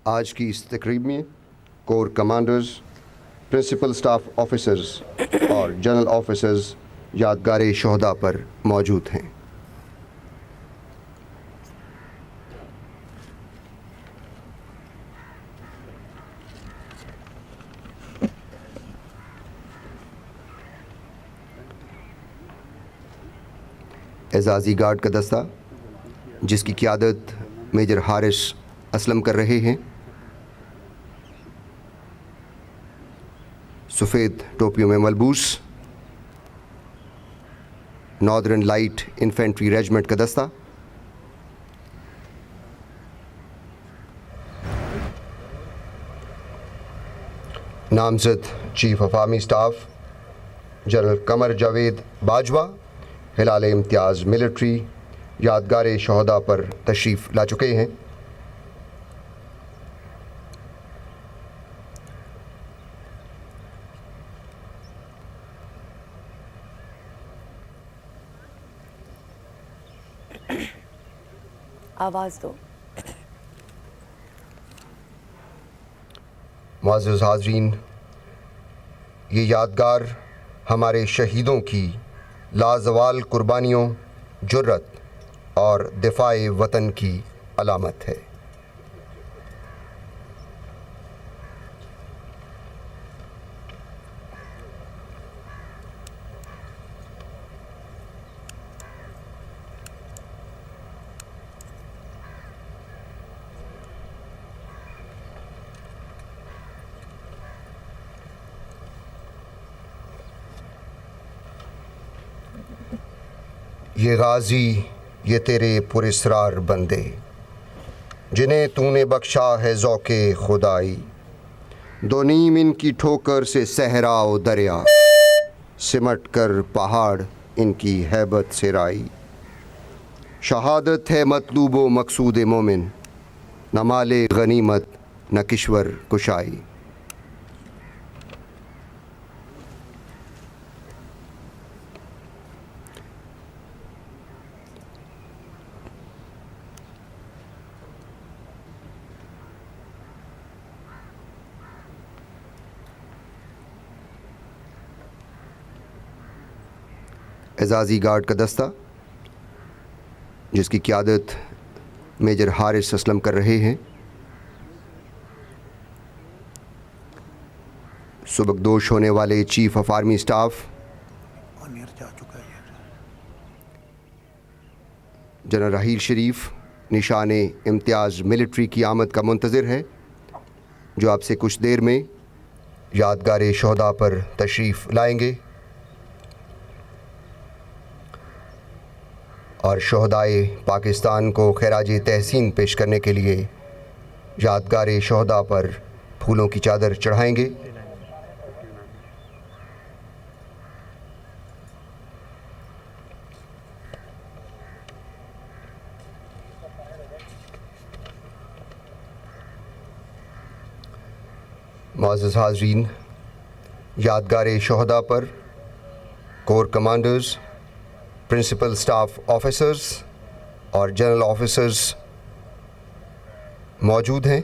आज की इस तकरीब में corps commanders, principal staff officers और जनरल ऑफिसर्स यादगार शहदा पर मौजूद हैं। एजाज़ी गार्ड का दस्ता, जिसकी क़ियादत मेजर हारिस असलम कर रहे हैं, सफ़ेद टोपियों में मलबूस नॉर्दर्न लाइट इन्फेंट्री रेजिमेंट का दस्ता, नामजद chief of army staff general Qamar Javed Bajwa Hilal Imtiaz military यादगार शहदा पर तशरीफ़ ला चुके हैं। आवाज़ दो। मुअज़्ज़ज़ हाज़रीन, ये यादगार हमारे शहीदों की लाज़वाल कुर्बानियों, जुर्रत और दिफ़ाए वतन की अलामत है। ये गाज़ी, ये तेरे पुरस्रार बंदे, जिन्हें तूने बख्शा है ज़ौक़े खुदाई, दो नीम इनकी ठोकर से सहरा व दरिया, सिमट कर पहाड़ इनकी हैबत से राई। शहादत है मतलूब व मकसूद मोमिन, न माले गनीमत न किश्वर कुशाई। एजाज़ी गार्ड का दस्ता, जिसकी क़ियादत मेजर हारिस असलम कर रहे हैं, सुबकदोश होने वाले chief of army staff general Raheel Sharif Nishan Imtiaz military की आमद का मुंतज़िर है, जो आपसे कुछ देर में यादगार शहदा पर तशरीफ़ लाएंगे और शहदाए पाकिस्तान को खैराज तहसीन पेश करने के लिए यादगार शहदा पर फूलों की चादर चढ़ाएंगे। मुअज़्ज़ज़ हाज़रीन, यादगार शहदा पर corps commanders, principal staff officers और जनरल ऑफिसर्स मौजूद हैं।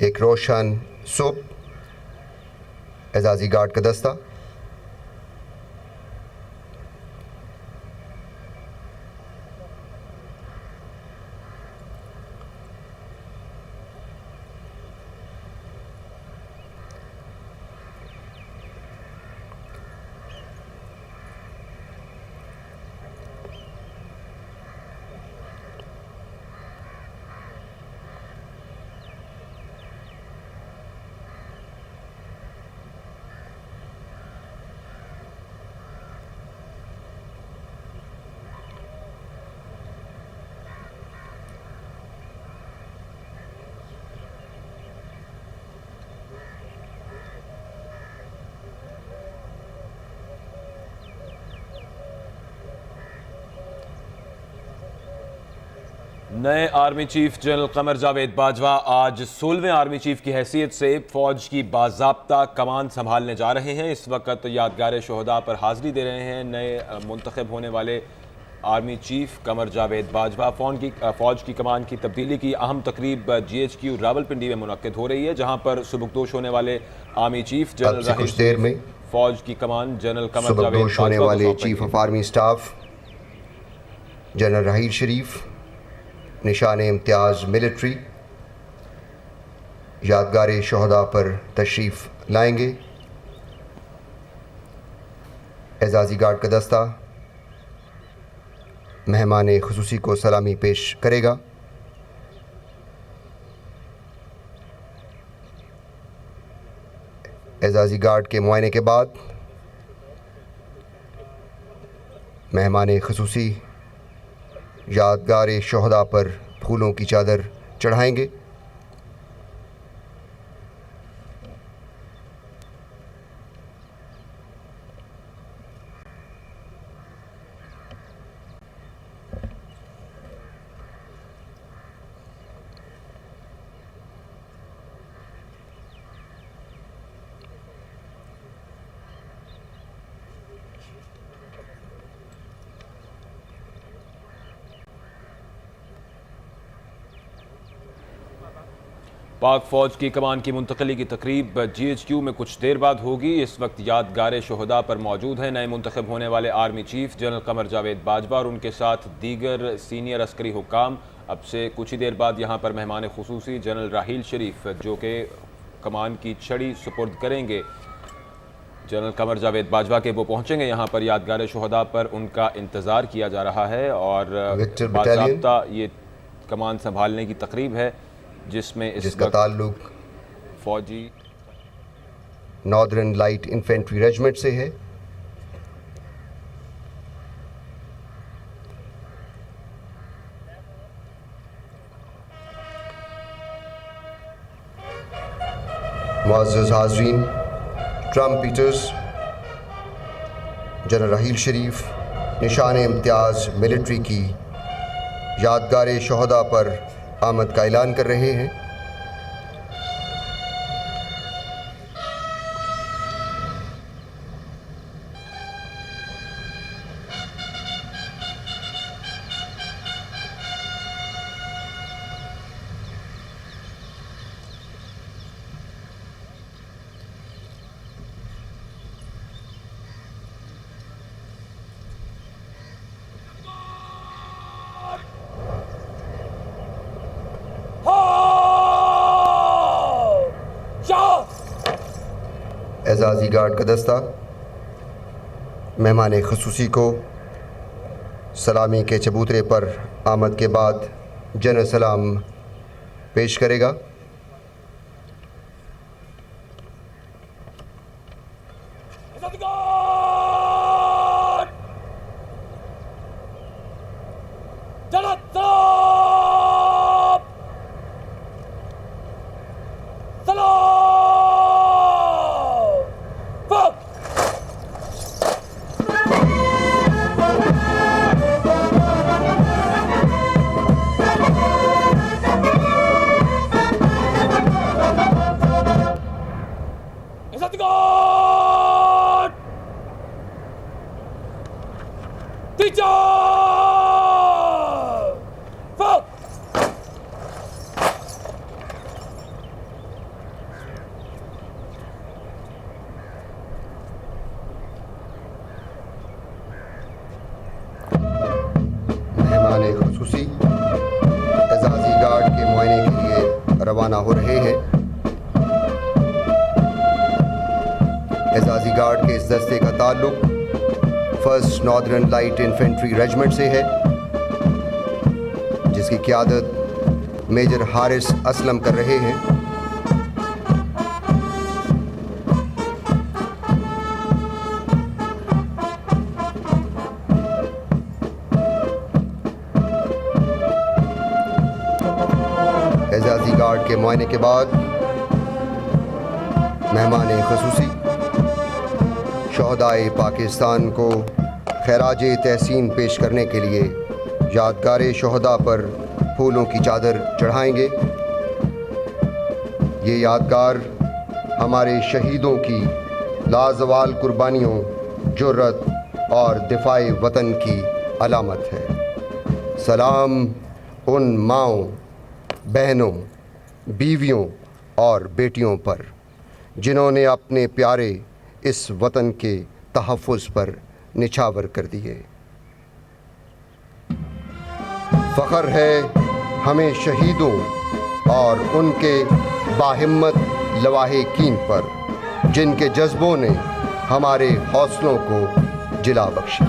एक रोशन सुबह एजाज़ी गार्ड का दस्ता, नए army chief general Qamar Javed Bajwa आज 16वें आर्मी चीफ की हैसियत से फौज की बाज़ाब्ता कमान संभालने जा रहे हैं। इस वक्त यादगार शोहदा पर हाजिरी दे रहे हैं नए मुंतखब होने वाले आर्मी चीफ कमर जावेद बाजवा। फौज की कमान की तब्दीली की अहम तकरीब GHQ रावलपिंडी में मुनक्किद हो रही है, जहां पर सुबकदोश होने वाले आर्मी चीफ जनरल राहिल देर में फौज की कमान जनरल कमर जावेद होने वाले chief of army staff general Raheel Sharif Nishan Imtiaz military यादगार शोहदा पर तशरीफ़ लाएंगे। एजाज़ी गार्ड का दस्ता मेहमान खुसूसी को सलामी पेश करेगा। एजाज़ी गार्ड के मुआयने के बाद मेहमान खुसूसी यादगार शोहदा पर फूलों की चादर चढ़ाएंगे। पाक फौज की कमान की मुंतकली की तकरीब GHQ में कुछ देर बाद होगी। इस वक्त यादगार शोहदा पर मौजूद हैं नए मुंतखब होने वाले army chief general Qamar Javed Bajwa और उनके साथ दीगर सीनियर अस्करी हुक्काम। अब से कुछ ही देर बाद यहाँ पर मेहमान खुसूसी जनरल राहिल शरीफ जो कि कमान की छड़ी सुपुर्द करेंगे जनरल कमर जावेद बाजवा के, वो पहुँचेंगे यहाँ पर। यादगार शोहदा पर उनका इंतज़ार किया जा रहा है और बाज़ाब्ता ये कमान संभालने की तकरीब है जिसमें जिसका ताल्लुक फौजी नॉर्दर्न लाइट इन्फेंट्री रेजिमेंट से है। मुअज़्ज़ज़ हाज़रीन, ट्रम्पीटर्स जनरल राहिल शरीफ निशान इम्तियाज़ मिलिट्री की यादगार शोहदा पर आमद का ऐलान कर रहे हैं। एजाज़ी गार्ड का दस्ता मेहमान खुसूसी को सलामी के चबूतरे पर आमद के बाद जन सलाम पेश करेगा। खुसूसी एजाज़ी गार्ड के मुआयने के लिए रवाना हो रहे हैं। एजाज़ी गार्ड के इस दस्ते का ताल्लुक first northern light infantry regiment से है, जिसकी क़यादत मेजर हारिस असलम कर रहे हैं। एजाज़ी गार्ड के मुआयने के बाद मेहमान खुसूसी शोहदाए पाकिस्तान को खैराज तहसीन पेश करने के लिए यादगार शोहदा पर फूलों की चादर चढ़ाएंगे। ये यादगार हमारे शहीदों की लाजवाल कुर्बानियों, जुर्रत और दिफाए वतन की अलामत है। सलाम उन माँओं, बहनों, बीवियों और बेटियों पर जिन्होंने अपने प्यारे इस वतन के तहफ़्फ़ुज़ पर निछावर कर दिए। फ़ख्र है हमें शहीदों और उनके बाहिम्मत लवाहिकीन पर, जिनके जज्बों ने हमारे हौसलों को जिला बख्शी।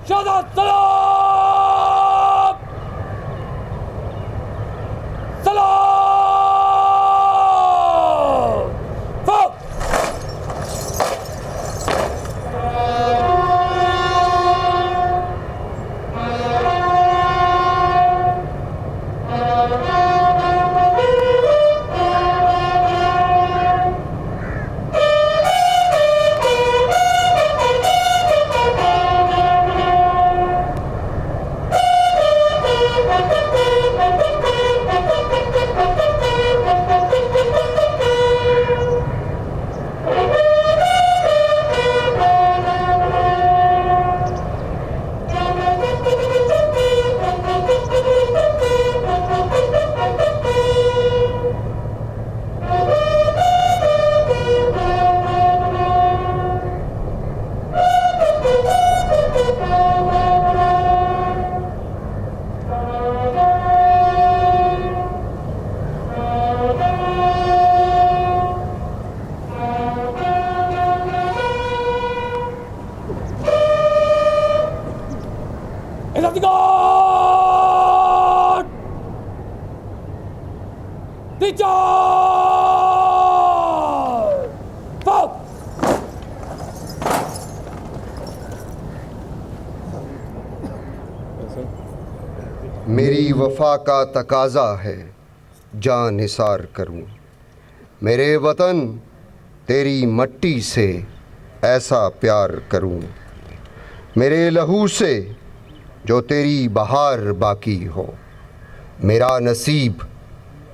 शहादत सलाम सलाम फौज। इज़्ज़तगार टीचर फौज। मेरी वफा का तकाज़ा है जान निसार करूं। मेरे वतन तेरी मट्टी से ऐसा प्यार करूं। मेरे लहू से जो तेरी बहार बाकी हो। मेरा नसीब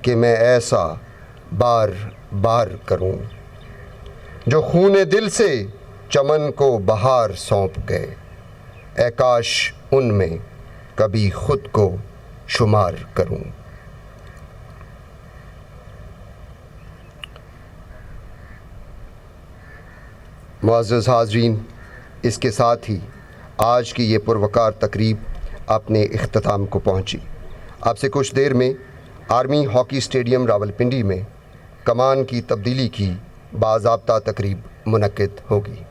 कि मैं ऐसा बार बार करूं। जो खूने दिल से चमन को बहार सौंप गए। ऐ काश उनमें कभी खुद को शुमार करूं। मुअज़्ज़ज़ हाज़रीन, इसके साथ ही आज की ये पुरवकार तकरीब अपने इख्तिताम को पहुंची। आपसे कुछ देर में आर्मी हॉकी स्टेडियम रावलपिंडी में कमान की तब्दीली की बाज़ाब्ता तकरीब मुनक्किद होगी।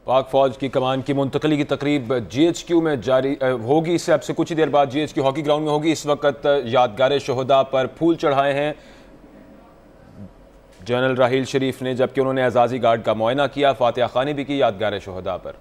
पाक फौज की कमान की मुंतकली की तकरीब GHQ में जारी होगी। इससे अब से कुछ ही देर बाद GHQ हॉकी ग्राउंड में होगी। इस वक्त यादगार शोहदा पर फूल चढ़ाए हैं जनरल राहील शरीफ ने, जबकि उन्होंने एजाज़ी गार्ड का मुआयना किया। फातिहा ख़्वानी भी की यादगार शोहदा पर।